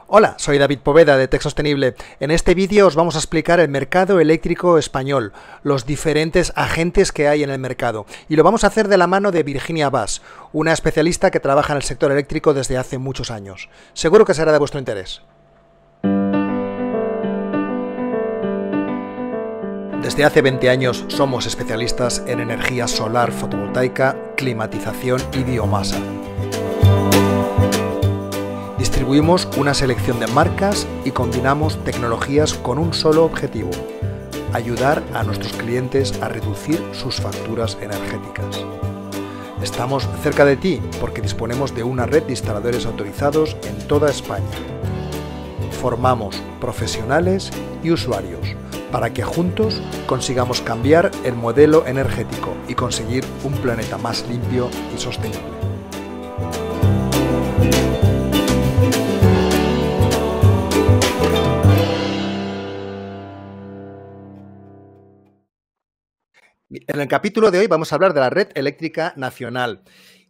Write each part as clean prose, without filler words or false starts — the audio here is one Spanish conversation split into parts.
Hola, soy David Poveda de Tech Sostenible. En este vídeo os vamos a explicar el mercado eléctrico español, los diferentes agentes que hay en el mercado. Y lo vamos a hacer de la mano de Virginia Bas, una especialista que trabaja en el sector eléctrico desde hace muchos años. Seguro que será de vuestro interés. Desde hace 20 años somos especialistas en energía solar fotovoltaica, climatización y biomasa. Distribuimos una selección de marcas y combinamos tecnologías con un solo objetivo: ayudar a nuestros clientes a reducir sus facturas energéticas. Estamos cerca de ti porque disponemos de una red de instaladores autorizados en toda España. Formamos profesionales y usuarios para que juntos consigamos cambiar el modelo energético y conseguir un planeta más limpio y sostenible. En el capítulo de hoy vamos a hablar de la Red Eléctrica Nacional.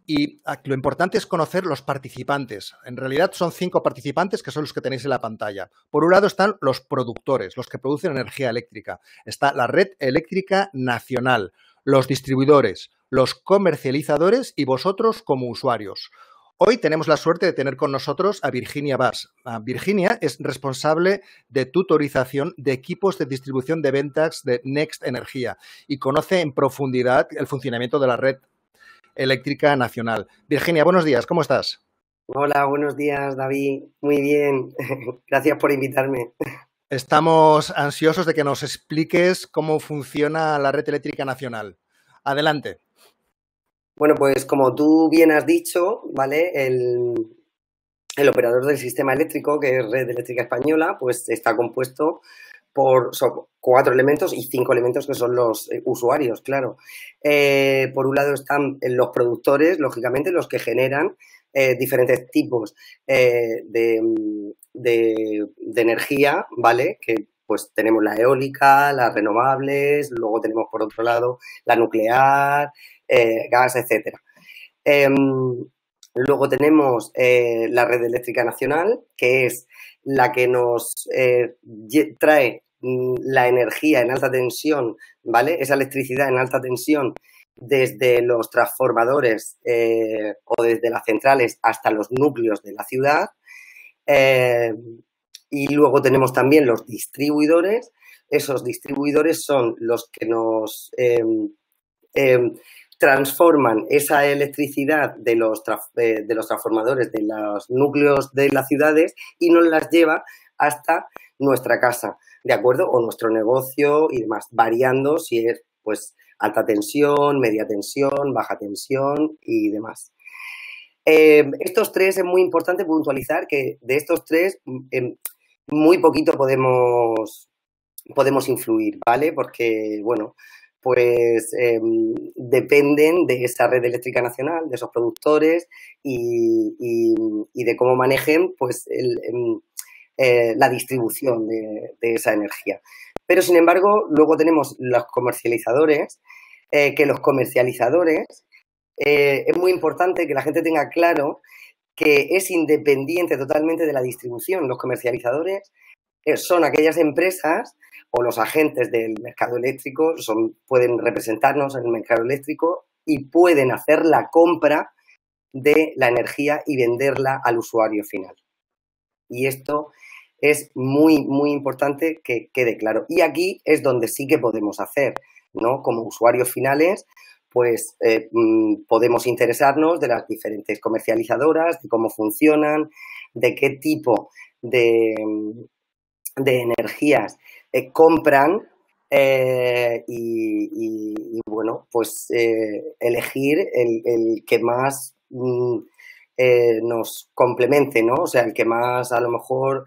Y lo importante es conocer los participantes. En realidad son 5 participantes que son los que tenéis en la pantalla. Por un lado están los productores, los que producen energía eléctrica. Está la Red Eléctrica Nacional, los distribuidores, los comercializadores y vosotros como usuarios. Hoy tenemos la suerte de tener con nosotros a Virginia Bas. Virginia es responsable de tutorización de equipos de distribución de ventas de Next Energía y conoce en profundidad el funcionamiento de la Red Eléctrica Nacional. Virginia, buenos días, ¿cómo estás? Hola, buenos días, David. Muy bien. Gracias por invitarme. Estamos ansiosos de que nos expliques cómo funciona la Red Eléctrica Nacional. Adelante. Bueno, pues como tú bien has dicho, ¿vale? El operador del sistema eléctrico, que es Red Eléctrica Española, pues está compuesto por 4 elementos y 5 elementos que son los usuarios, claro. Por un lado están los productores, lógicamente, los que generan diferentes tipos de energía, ¿vale? Que pues tenemos la eólica, las renovables, luego tenemos por otro lado la nuclear, gas, etcétera. Luego tenemos la Red Eléctrica Nacional, que es la que nos trae la energía en alta tensión, ¿vale? Esa electricidad en alta tensión desde los transformadores o desde las centrales hasta los núcleos de la ciudad. Y luego tenemos también los distribuidores. Esos distribuidores son los que nos transforman esa electricidad de los transformadores de los núcleos de las ciudades y nos las lleva hasta nuestra casa, ¿de acuerdo? O nuestro negocio y demás, variando si es pues alta tensión, media tensión, baja tensión y demás. Estos 3 es muy importante puntualizar que de estos 3 muy poquito podemos influir, ¿vale? Porque, bueno, pues dependen de esa Red Eléctrica Nacional, de esos productores y de cómo manejen pues la distribución de esa energía. Pero, sin embargo, luego tenemos los comercializadores, que los comercializadores es muy importante que la gente tenga claro que es independiente totalmente de la distribución. Los comercializadores son aquellas empresas o los agentes del mercado eléctrico, pueden representarnos en el mercado eléctrico y pueden hacer la compra de la energía y venderla al usuario final. Y esto es muy, muy importante que quede claro. Y aquí es donde sí que podemos hacer, ¿no? Como usuarios finales, pues podemos interesarnos de las diferentes comercializadoras, de cómo funcionan, de qué tipo de energías compran y bueno, pues elegir el que más nos complemente, ¿no? O sea, el que más a lo mejor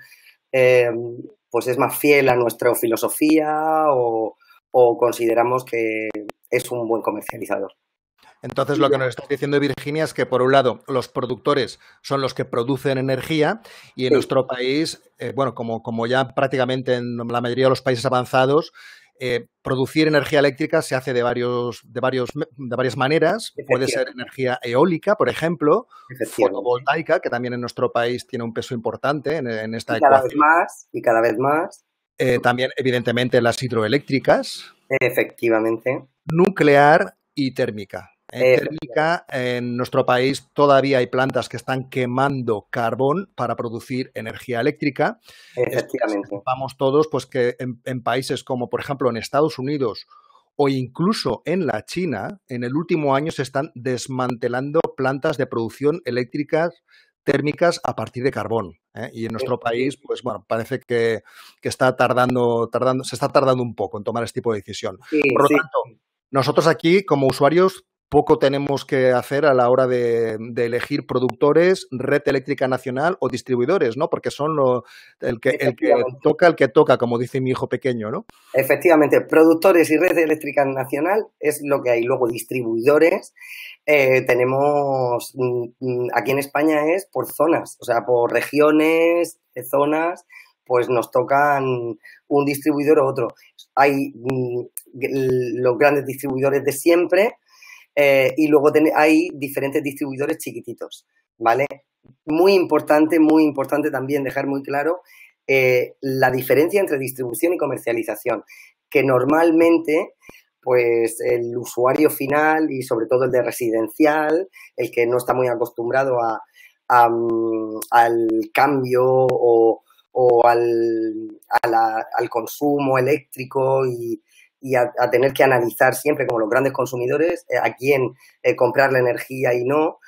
pues es más fiel a nuestra filosofía o consideramos que es un buen comercializador. Entonces, lo que nos estás diciendo, Virginia, es que, por un lado, los productores son los que producen energía y en nuestro país, bueno, como ya prácticamente en la mayoría de los países avanzados, Producir energía eléctrica se hace de varias maneras. Puede ser energía eólica, por ejemplo, fotovoltaica, que también en nuestro país tiene un peso importante en esta ecuación. Y cada vez más. También, evidentemente, las hidroeléctricas. Efectivamente. Nuclear y térmica. Térmica, en nuestro país todavía hay plantas que están quemando carbón para producir energía eléctrica. Efectivamente. Vamos todos, pues que en países como, por ejemplo, en Estados Unidos o incluso en la China, en el último año se están desmantelando plantas de producción eléctricas térmicas a partir de carbón. Y en nuestro país, pues bueno, parece que se está tardando un poco en tomar este tipo de decisión. Por lo tanto, nosotros aquí, como usuarios, poco tenemos que hacer a la hora de elegir productores, red eléctrica nacional o distribuidores, ¿no? Porque son el que toca, como dice mi hijo pequeño, ¿no? Efectivamente, productores y red eléctrica nacional es lo que hay. Luego, distribuidores, tenemos, aquí en España es por zonas, o sea, por regiones, zonas, pues nos tocan un distribuidor u otro. Hay los grandes distribuidores de siempre, y luego hay diferentes distribuidores chiquititos, ¿vale? Muy importante también dejar muy claro la diferencia entre distribución y comercialización, que normalmente, pues el usuario final y sobre todo el de residencial, el que no está muy acostumbrado al cambio o al consumo eléctrico y a tener que analizar siempre, como los grandes consumidores, a quién comprar la energía y no,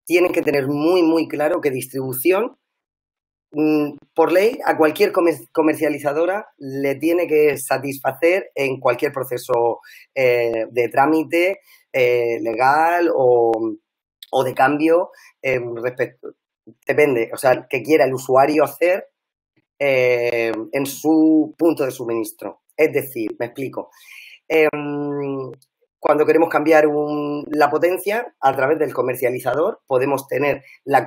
tienen que tener muy claro que distribución, por ley, a cualquier comercializadora le tiene que satisfacer en cualquier proceso de trámite legal o de cambio, depende, o sea, que quiera el usuario hacer en su punto de suministro. Es decir, me explico. Cuando queremos cambiar la potencia, a través del comercializador podemos tener la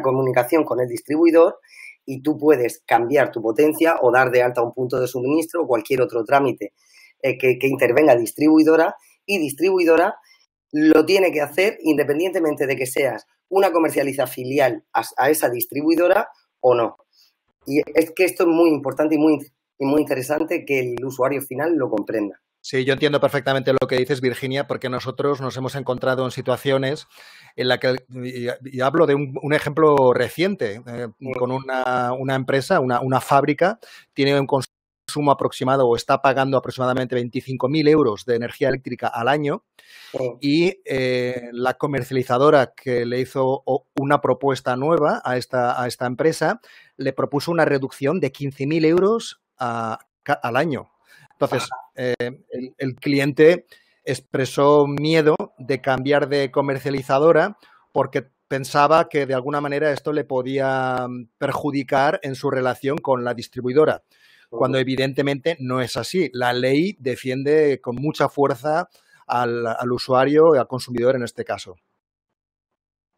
comunicación con el distribuidor y tú puedes cambiar tu potencia o dar de alta un punto de suministro o cualquier otro trámite que intervenga distribuidora, y distribuidora lo tiene que hacer independientemente de que seas una comercializa filial a esa distribuidora o no. Y es que esto es muy importante y muy interesante que el usuario final lo comprenda. Sí, yo entiendo perfectamente lo que dices, Virginia, porque nosotros nos hemos encontrado en situaciones en las que, y hablo de un ejemplo reciente, con una empresa, una fábrica, tiene un consumo aproximado o está pagando aproximadamente 25.000 euros de energía eléctrica al año, y la comercializadora que le hizo una propuesta nueva a esta empresa le propuso una reducción de 15.000 euros al año. Entonces, el cliente expresó miedo de cambiar de comercializadora porque pensaba que de alguna manera esto le podía perjudicar en su relación con la distribuidora, cuando evidentemente no es así. La ley defiende con mucha fuerza al usuario y al consumidor en este caso.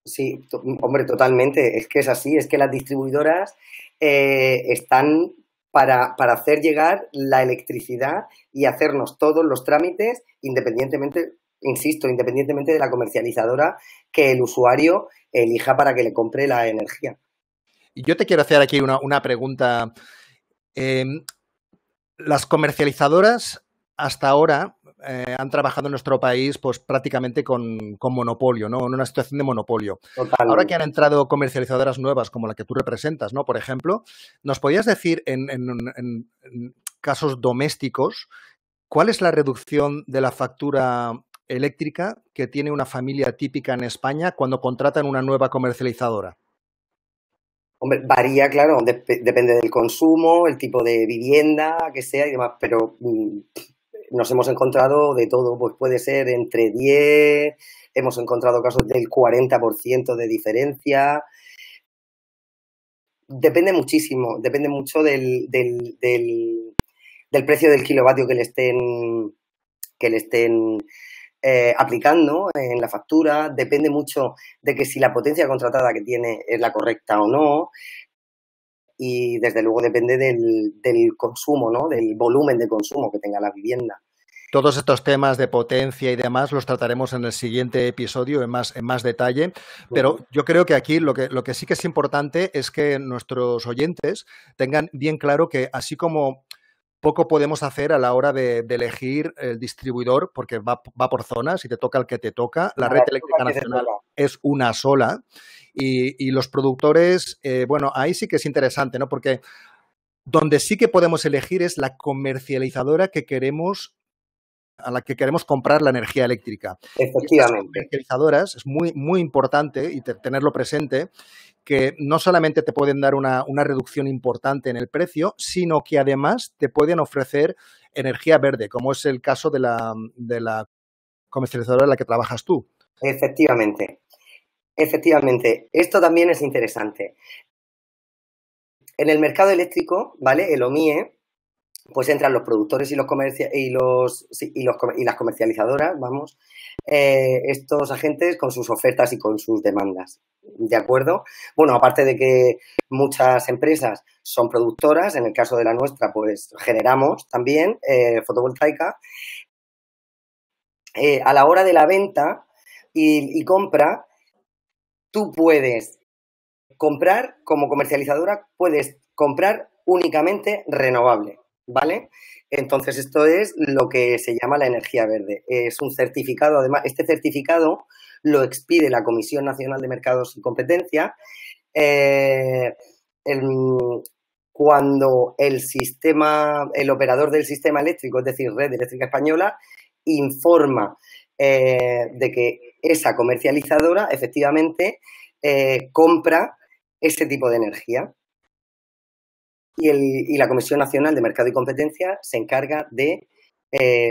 Sí, hombre, totalmente. Es que es así, es que las distribuidoras están para hacer llegar la electricidad y hacernos todos los trámites independientemente, insisto, independientemente de la comercializadora que el usuario elija para que le compre la energía. Y yo te quiero hacer aquí una pregunta. Las comercializadoras hasta ahora han trabajado en nuestro país pues prácticamente con monopolio, ¿no? En una situación de monopolio. Totalmente. Ahora que han entrado comercializadoras nuevas como la que tú representas, ¿no? Por ejemplo, ¿nos podías decir en casos domésticos cuál es la reducción de la factura eléctrica que tiene una familia típica en España cuando contratan una nueva comercializadora? Hombre, varía, claro, depende del consumo, el tipo de vivienda que sea y demás, pero nos hemos encontrado de todo, pues puede ser entre 10, hemos encontrado casos del 40% de diferencia. Depende muchísimo, depende mucho del precio del kilovatio que le estén aplicando en la factura, depende mucho de que si la potencia contratada que tiene es la correcta o no. y desde luego depende del consumo, ¿no? Del volumen de consumo que tenga la vivienda. Todos estos temas de potencia y demás los trataremos en el siguiente episodio en más detalle, pero yo creo que aquí lo que sí que es importante es que nuestros oyentes tengan bien claro que así como poco podemos hacer a la hora de elegir el distribuidor, porque va por zonas y te toca el que te toca. La red eléctrica nacional es una sola y los productores, bueno, ahí sí que es interesante, ¿no? Porque donde sí que podemos elegir es la comercializadora a la que queremos comprar la energía eléctrica. Efectivamente. Estas comercializadoras, es muy, muy importante y tenerlo presente, que no solamente te pueden dar una reducción importante en el precio, sino que además te pueden ofrecer energía verde, como es el caso de la comercializadora en la que trabajas tú. Efectivamente. Efectivamente. Esto también es interesante. En el mercado eléctrico, ¿vale? El OMIE, pues entran los productores y las comercializadoras, vamos, estos agentes con sus ofertas y con sus demandas, ¿de acuerdo? Bueno, aparte de que muchas empresas son productoras, en el caso de la nuestra, pues generamos también fotovoltaica. A la hora de la venta y compra, tú puedes comprar, como comercializadora, puedes comprar únicamente renovable, ¿vale? Entonces, esto es lo que se llama la energía verde. Es un certificado, además, este certificado lo expide la Comisión Nacional de Mercados y Competencia cuando el operador del sistema eléctrico, es decir, Red Eléctrica Española, informa de que esa comercializadora efectivamente compra ese tipo de energía. Y la Comisión Nacional de Mercado y Competencia se encarga de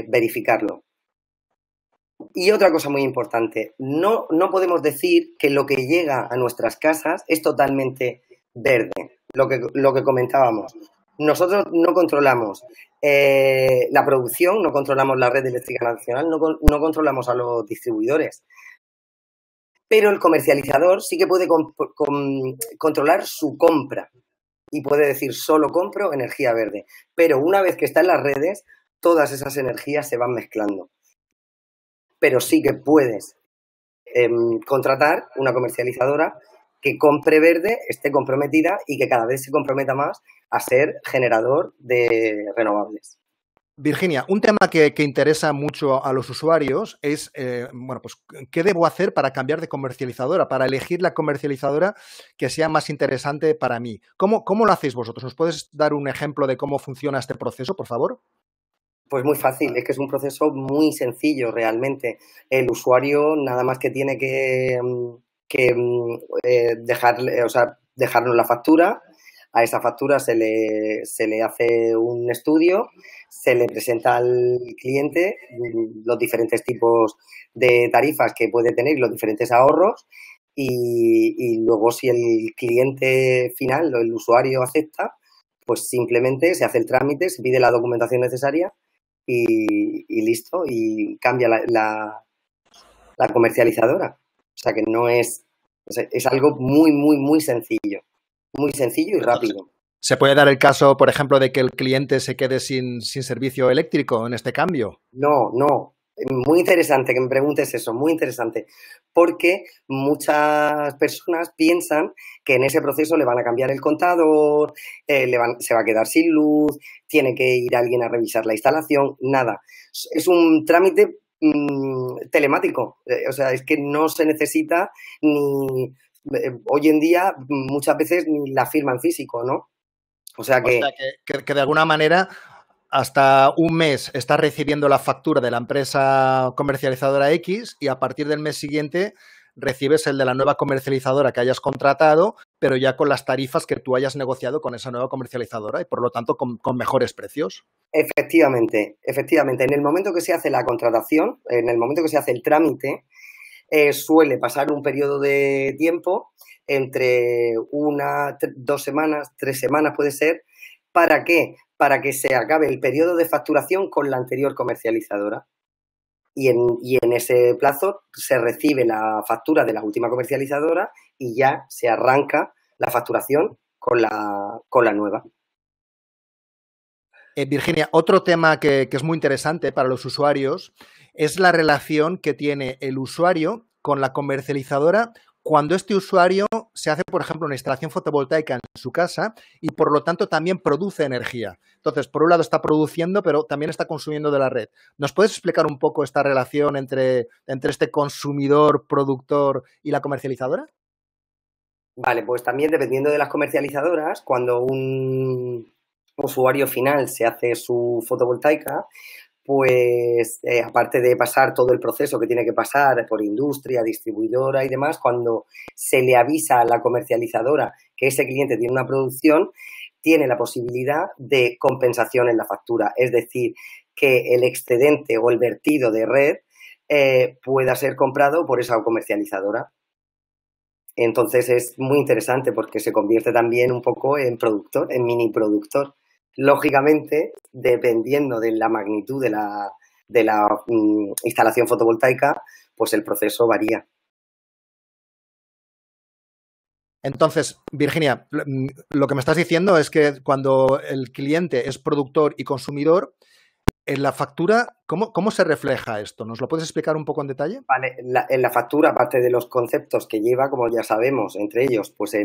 verificarlo. Y otra cosa muy importante, no podemos decir que lo que llega a nuestras casas es totalmente verde, lo que comentábamos. Nosotros no controlamos la producción, no controlamos la red eléctrica nacional, no controlamos a los distribuidores. Pero el comercializador sí que puede controlar su compra y puede decir solo compro energía verde. Pero una vez que está en las redes, todas esas energías se van mezclando. Pero sí que puedes contratar una comercializadora que compre verde, esté comprometida y que cada vez se comprometa más a ser generador de renovables. Virginia, un tema que interesa mucho a los usuarios es, bueno, pues, ¿qué debo hacer para cambiar de comercializadora, para elegir la comercializadora que sea más interesante para mí? ¿Cómo lo hacéis vosotros? ¿Nos puedes dar un ejemplo de cómo funciona este proceso, por favor? Pues muy fácil, es que es un proceso muy sencillo realmente. El usuario nada más que tiene que dejarnos la factura. A esa factura se le hace un estudio, se le presenta al cliente los diferentes tipos de tarifas que puede tener, los diferentes ahorros y luego si el cliente final o el usuario acepta, pues simplemente se hace el trámite, se pide la documentación necesaria y listo, y cambia la comercializadora. O sea que no es algo muy, muy, muy sencillo y rápido. ¿Se puede dar el caso, por ejemplo, de que el cliente se quede sin servicio eléctrico en este cambio? No. Muy interesante que me preguntes eso, muy interesante. Porque muchas personas piensan que en ese proceso le van a cambiar el contador, se va a quedar sin luz, tiene que ir alguien a revisar la instalación, nada. Es un trámite telemático. O sea, es que no se necesita ni... hoy en día muchas veces ni la firma en físico, ¿no? O sea que de alguna manera hasta un mes estás recibiendo la factura de la empresa comercializadora X y a partir del mes siguiente recibes el de la nueva comercializadora que hayas contratado, pero ya con las tarifas que tú hayas negociado con esa nueva comercializadora y por lo tanto con mejores precios. Efectivamente. En el momento que se hace la contratación, en el momento que se hace el trámite, suele pasar un periodo de tiempo entre 2 semanas, 3 semanas puede ser. ¿Para qué? Para que se acabe el periodo de facturación con la anterior comercializadora. Y en ese plazo se recibe la factura de la última comercializadora y ya se arranca la facturación con la nueva. Virginia, otro tema que es muy interesante para los usuarios es la relación que tiene el usuario con la comercializadora cuando este usuario se hace, por ejemplo, una instalación fotovoltaica en su casa y, por lo tanto, también produce energía. Entonces, por un lado está produciendo, pero también está consumiendo de la red. ¿Nos puedes explicar un poco esta relación entre este consumidor, productor y la comercializadora? Vale, pues también dependiendo de las comercializadoras, cuando un usuario final se hace su fotovoltaica, pues aparte de pasar todo el proceso que tiene que pasar por industria, distribuidora y demás, cuando se le avisa a la comercializadora que ese cliente tiene una producción, tiene la posibilidad de compensación en la factura. Es decir, que el excedente o el vertido de red pueda ser comprado por esa comercializadora. Entonces es muy interesante porque se convierte también un poco en productor, en mini productor. Lógicamente, dependiendo de la magnitud de la instalación fotovoltaica, pues el proceso varía. Entonces, Virginia, lo que me estás diciendo es que cuando el cliente es productor y consumidor, en la factura, ¿cómo se refleja esto? ¿Nos lo puedes explicar un poco en detalle? Vale, en la factura, aparte de los conceptos que lleva, como ya sabemos, entre ellos, pues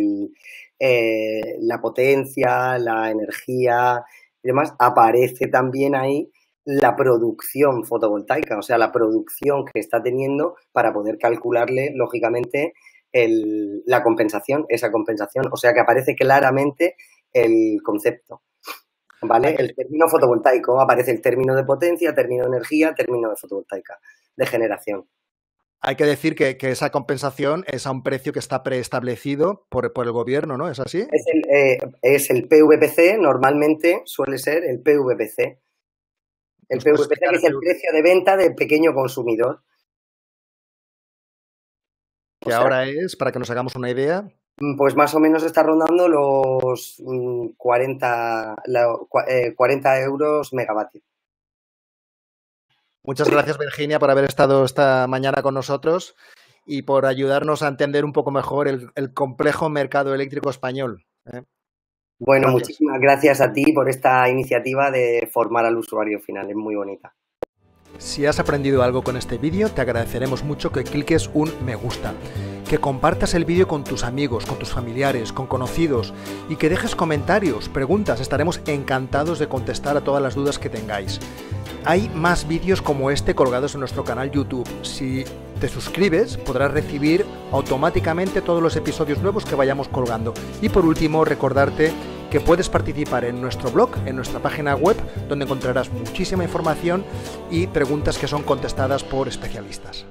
la potencia, la energía y demás, aparece también ahí la producción fotovoltaica, o sea, la producción que está teniendo para poder calcularle, lógicamente, la compensación, esa compensación, o sea, que aparece claramente el concepto. ¿Vale? El término fotovoltaico, aparece el término de potencia, término de energía, término de fotovoltaica, de generación. Hay que decir que esa compensación es a un precio que está preestablecido por el gobierno, ¿no? ¿Es así? Es el PVPC, normalmente suele ser el PVPC. El PVPC que es el precio de venta del pequeño consumidor. Que ahora es, para que nos hagamos una idea. Pues más o menos está rondando los 40 euros megavatio. Muchas gracias, Virginia, por haber estado esta mañana con nosotros y por ayudarnos a entender un poco mejor el complejo mercado eléctrico español. Bueno, gracias. Muchísimas gracias a ti por esta iniciativa de formar al usuario final. Es muy bonita. Si has aprendido algo con este vídeo, te agradeceremos mucho que cliques un me gusta, que compartas el vídeo con tus amigos, con tus familiares, con conocidos y que dejes comentarios, preguntas. Estaremos encantados de contestar a todas las dudas que tengáis. Hay más vídeos como este colgados en nuestro canal YouTube. Si te suscribes, podrás recibir automáticamente todos los episodios nuevos que vayamos colgando. Y por último, recordarte que puedes participar en nuestro blog, en nuestra página web, donde encontrarás muchísima información y preguntas que son contestadas por especialistas.